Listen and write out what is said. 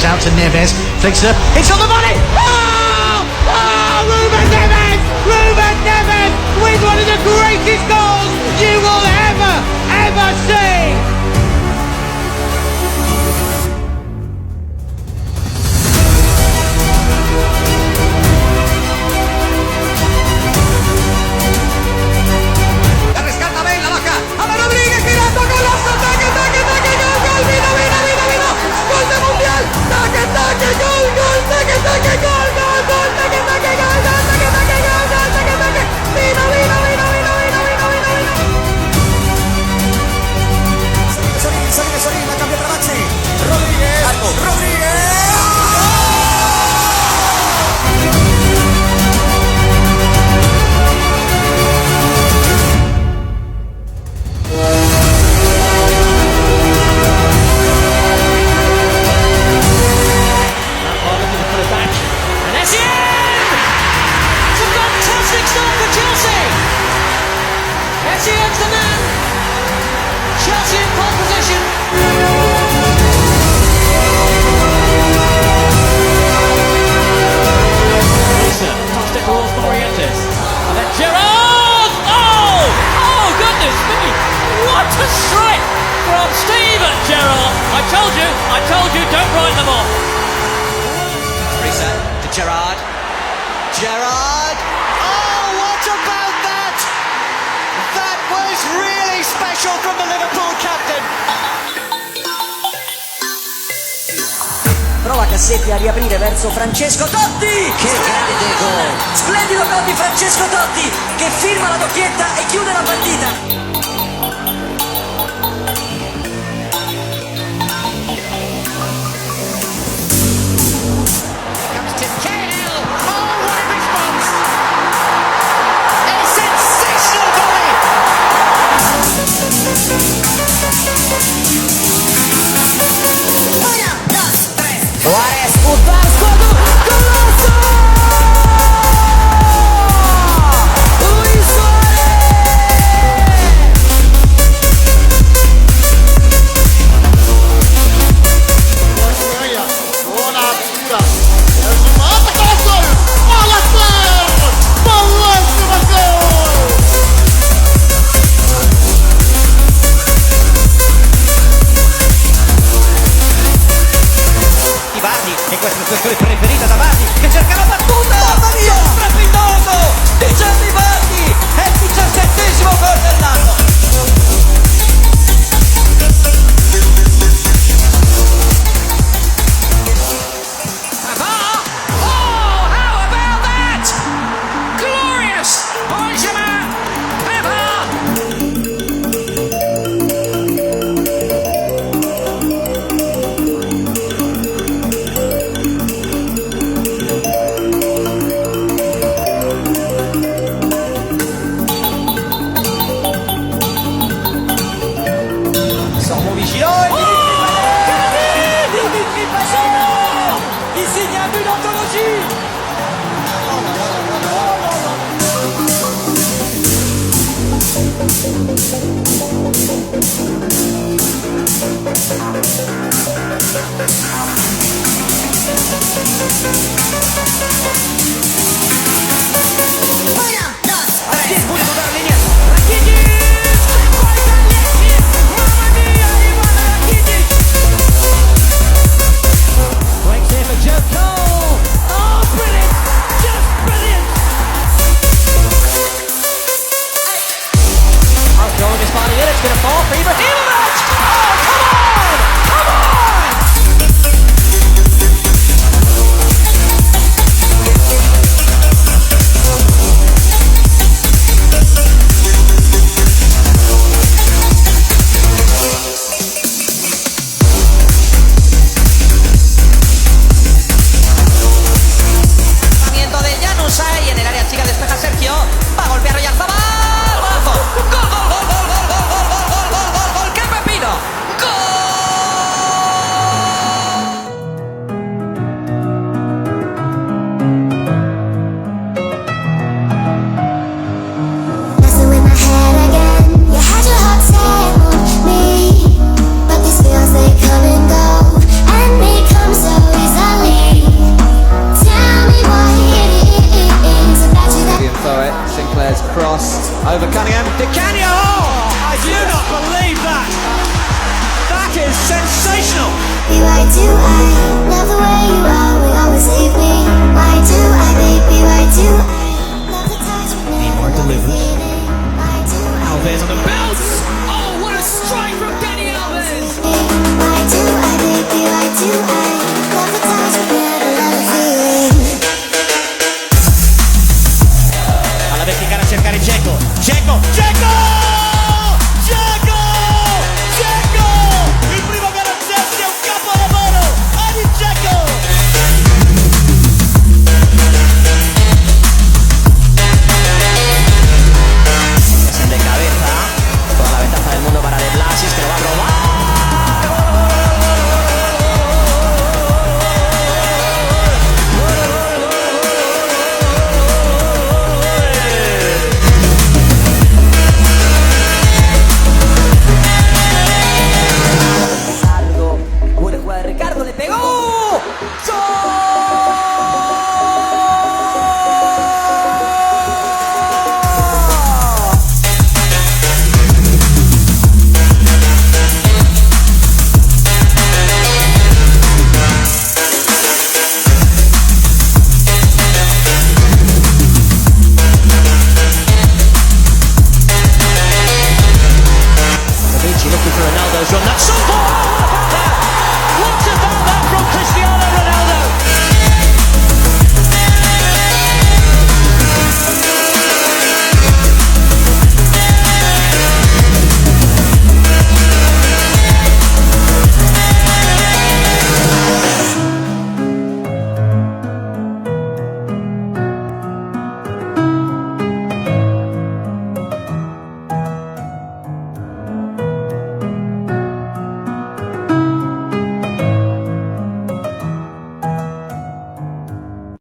goes out to Neves, flicks it up, it's on the volley! Oh! Oh! Ruben Neves! Ruben Neves with one of the greatest goals you will ever see! I told you, don't write them off. Reset to Gerrard. Gerrard. Oh, what about that? That was really special from the Liverpool captain. Prova Cassetti a riaprire verso Francesco Totti. Che grande gol. Splendido gol di Francesco Totti che firma la doppietta e chiude la partita. Suarez putar squadro golazo! Luis Suarez! Buona apertura! Smata gol! Ballissimo gol! E questa è la questione preferita da Vardy che cerca la battuta! Mamma mia! Strepitoso di Gianni Vardy! È il 17° gol dell'anno! Oh, how about that? Glorious! Benjamin Pipazzo!